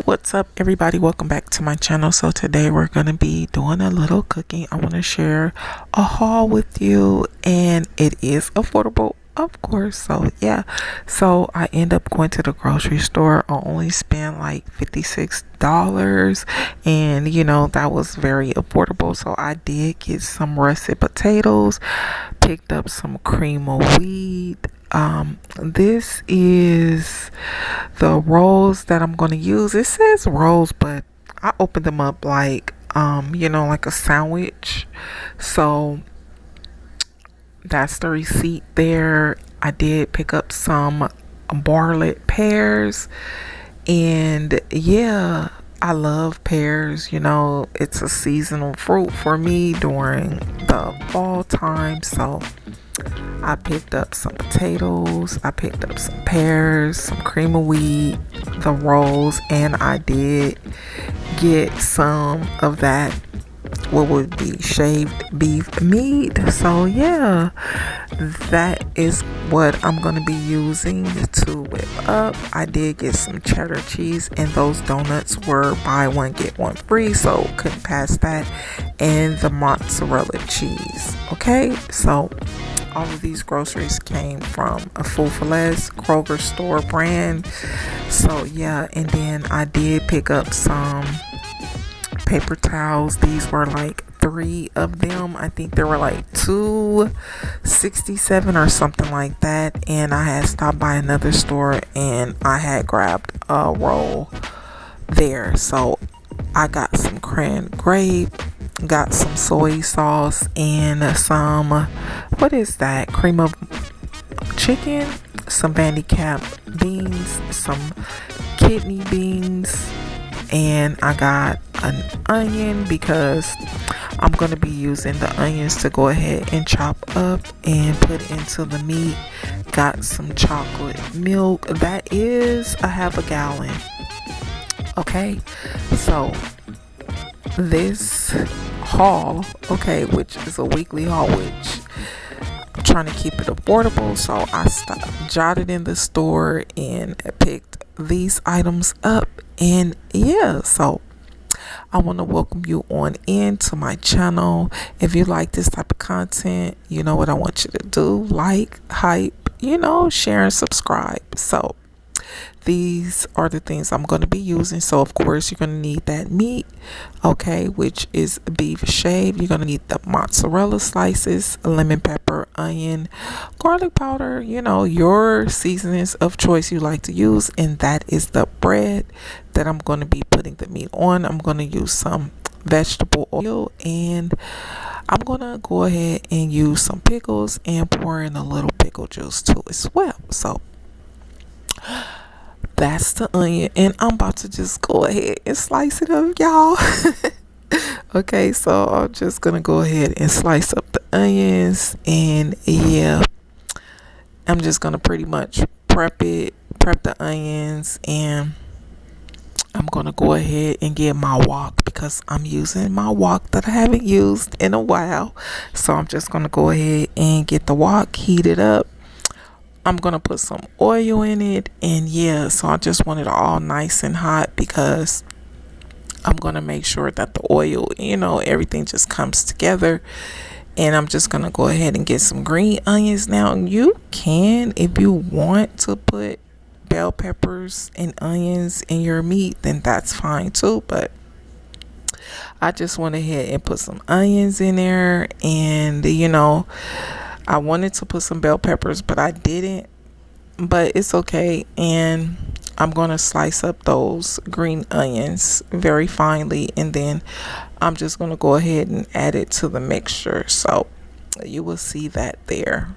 What's up, everybody? Welcome back to my channel. So today we're going to be doing a little cooking. I want to share a haul with you, and it is affordable, of course. So yeah, so I end up going to the grocery store. I only spent like $56, and that was very affordable. So I did get some russet potatoes, picked up some cream of wheat. This is the rolls that I'm going to use. It says rolls, but I opened them up like like a sandwich. So that's the receipt there. I did pick up some barlet pears, and yeah, I love pears. It's a seasonal fruit for me during the fall time. So I picked up some potatoes, I picked up some pears, some cream of wheat, the rolls, and I did get some of that, what would be shaved beef meat. So yeah, that is what I'm going to be using to whip up. I did get some cheddar cheese, and those donuts were buy one get one free, so couldn't pass that, and the mozzarella cheese. Okay, so all of these groceries came from a Food for Less Kroger store brand. So yeah, and then I did pick up some paper towels. These were like 3 of them. I think there were like 267 or something like that. And I had stopped by another store and I had grabbed a roll there. So I got some cran grape, got some soy sauce, and some, what is that, cream of chicken, some handicap beans, some kidney beans, and I got an onion because I'm going to be using the onions to go ahead and chop up and put into the meat. Got some chocolate milk. That is a half a gallon. Okay, so this haul, okay, which is a weekly haul, which I'm trying to keep it affordable, so I jotted in the store and picked these items up. And yeah, so I want to welcome you on into my channel. If you like this type of content, you know what I want you to do: like, hype, share and subscribe. So these are the things I'm going to be using. So of course you're going to need that meat, okay, which is beef shaved. You're going to need the mozzarella slices, lemon pepper, onion, garlic powder, your seasonings of choice you like to use. And that is the bread that I'm going to be putting the meat on. I'm going to use some vegetable oil, and I'm going to go ahead and use some pickles and pour in a little pickle juice too as well. So that's the onion, and I'm about to just go ahead and slice it up, y'all. Okay, so I'm just gonna go ahead and slice up the onions, and yeah, I'm just gonna pretty much prep the onions, and I'm gonna go ahead and get my wok because I'm using my wok that I haven't used in a while. So I'm just gonna go ahead and get the wok heated up. I'm gonna put some oil in it, and yeah, so I just want it all nice and hot because I'm gonna make sure that the oil, everything just comes together. And I'm just gonna go ahead and get some green onions. Now you can, if you want to put bell peppers and onions in your meat, then that's fine too, but I just went ahead and put some onions in there. And I wanted to put some bell peppers, but I didn't. But it's okay. And I'm going to slice up those green onions very finely. And then I'm just going to go ahead and add it to the mixture. So you will see that there.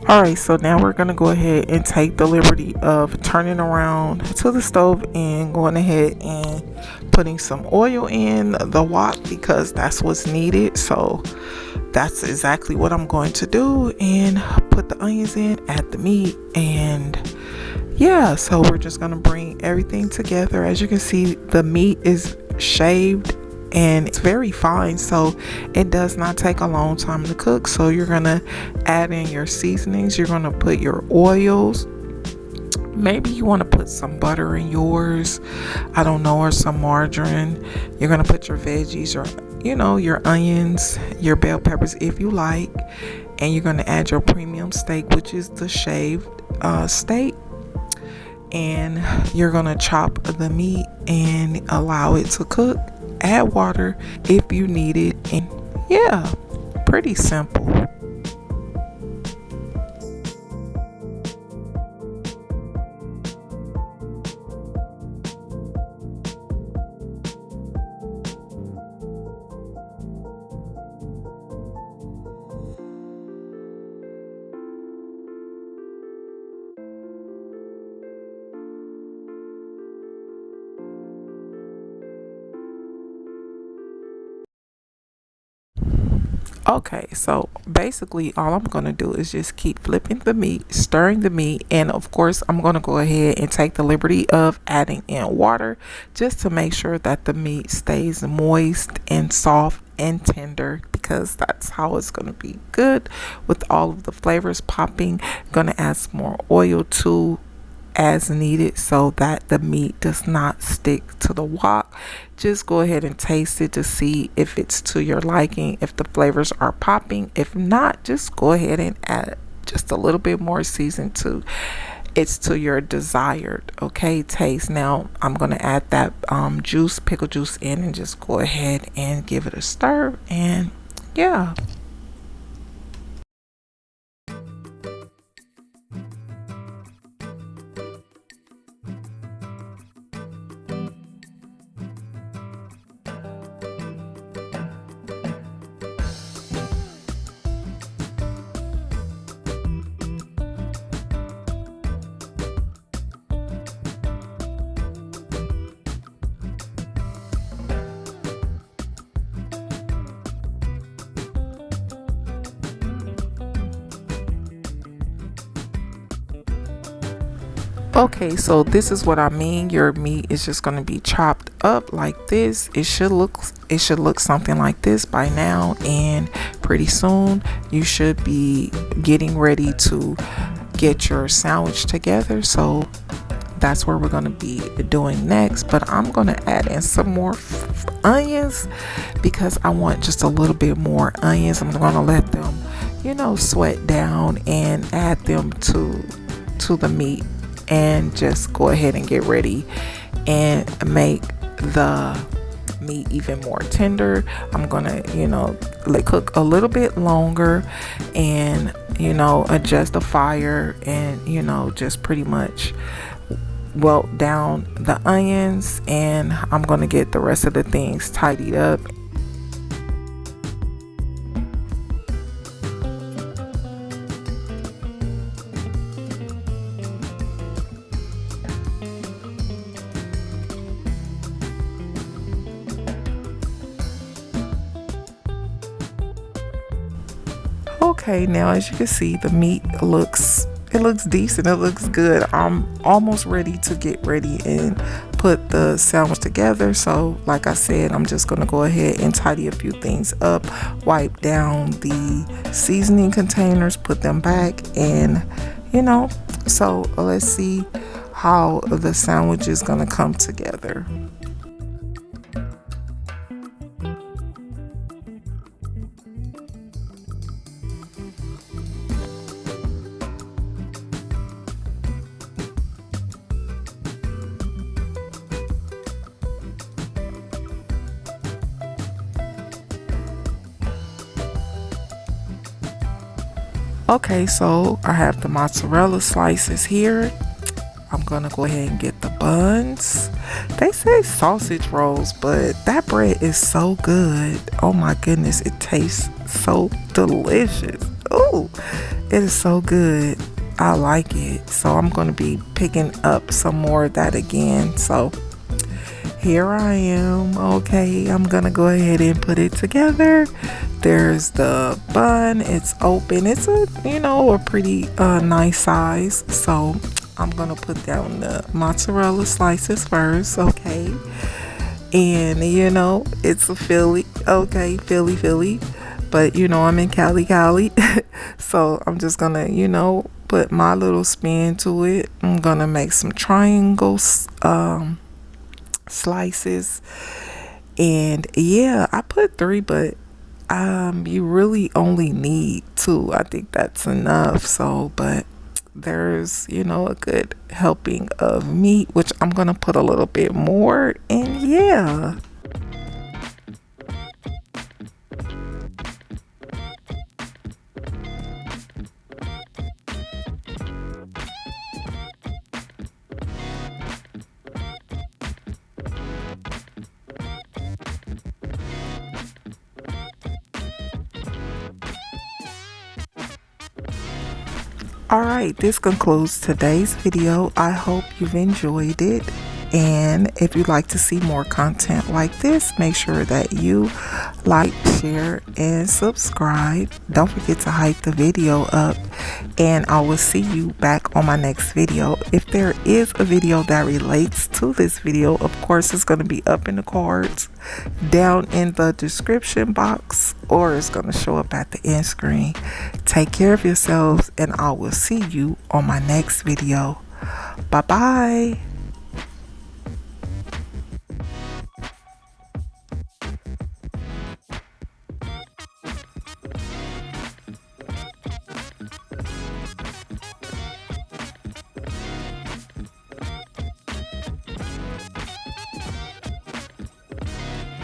Alright, so now we're gonna go ahead and take the liberty of turning around to the stove and going ahead and putting some oil in the wok because that's what's needed. So that's exactly what I'm going to do, and put the onions in, add the meat, and yeah, so we're just gonna bring everything together. As you can see, the meat is shaved and it's very fine, so it does not take a long time to cook. So you're gonna add in your seasonings, you're gonna put your oils, maybe you want to put some butter in yours, I don't know, or some margarine. You're gonna put your veggies, or your onions, your bell peppers if you like, and you're gonna add your premium steak, which is the shaved steak, and you're gonna chop the meat and allow it to cook. Add water if you need it, and yeah, pretty simple. Okay, so basically all I'm going to do is just keep flipping the meat, stirring the meat, and of course I'm going to go ahead and take the liberty of adding in water just to make sure that the meat stays moist and soft and tender, because that's how it's going to be good with all of the flavors popping. Going to add some more oil too as needed so that the meat does not stick to the wok. Just go ahead and taste it to see if it's to your liking, if the flavors are popping. If not, just go ahead and add just a little bit more season to it's to your desired taste. Now I'm going to add that pickle juice in, and just go ahead and give it a stir, and yeah. Okay, so this is what I mean. Your meat is just going to be chopped up like this. It should look something like this by now, and pretty soon you should be getting ready to get your sandwich together. So that's where we're going to be doing next, but I'm going to add in some more onions because I want just a little bit more onions. I'm going to let them sweat down and add them to the meat, and just go ahead and get ready and make the meat even more tender. I'm gonna let cook a little bit longer, and adjust the fire, and just pretty much wilt down the onions, and I'm gonna get the rest of the things tidied up. Okay, now as you can see, the meat looks decent, it looks good. I'm almost ready to get ready and put the sandwich together. So like I said, I'm just gonna go ahead and tidy a few things up, wipe down the seasoning containers, put them back, and so let's see how the sandwich is gonna come together. Okay, so I have the mozzarella slices here. I'm gonna go ahead and get the buns. They say sausage rolls, but that bread is so good. Oh my goodness, it tastes so delicious. Ooh, It is so good. I like it. So I'm going to be picking up some more of that again. So here I am. Okay, I'm going to go ahead and put it together. There's the bun. It's open. It's a pretty nice size. So I'm going to put down the mozzarella slices first. Okay. And it's a Philly. Okay, Philly. But I'm in Cali. So I'm just gonna put my little spin to it. I'm gonna make some triangles slices, and yeah, I put 3, but you really only need 2. I think that's enough. So but there's a good helping of meat, which I'm gonna put a little bit more, and yeah. Alright, this concludes today's video. I hope you've enjoyed it. And if you'd like to see more content like this, make sure that you like, share, and subscribe. Don't forget to hype the video up. And I will see you back on my next video. If there is a video that relates to this video, of course, it's going to be up in the cards, down in the description box, or it's going to show up at the end screen. Take care of yourselves, and I will see you on my next video. Bye bye.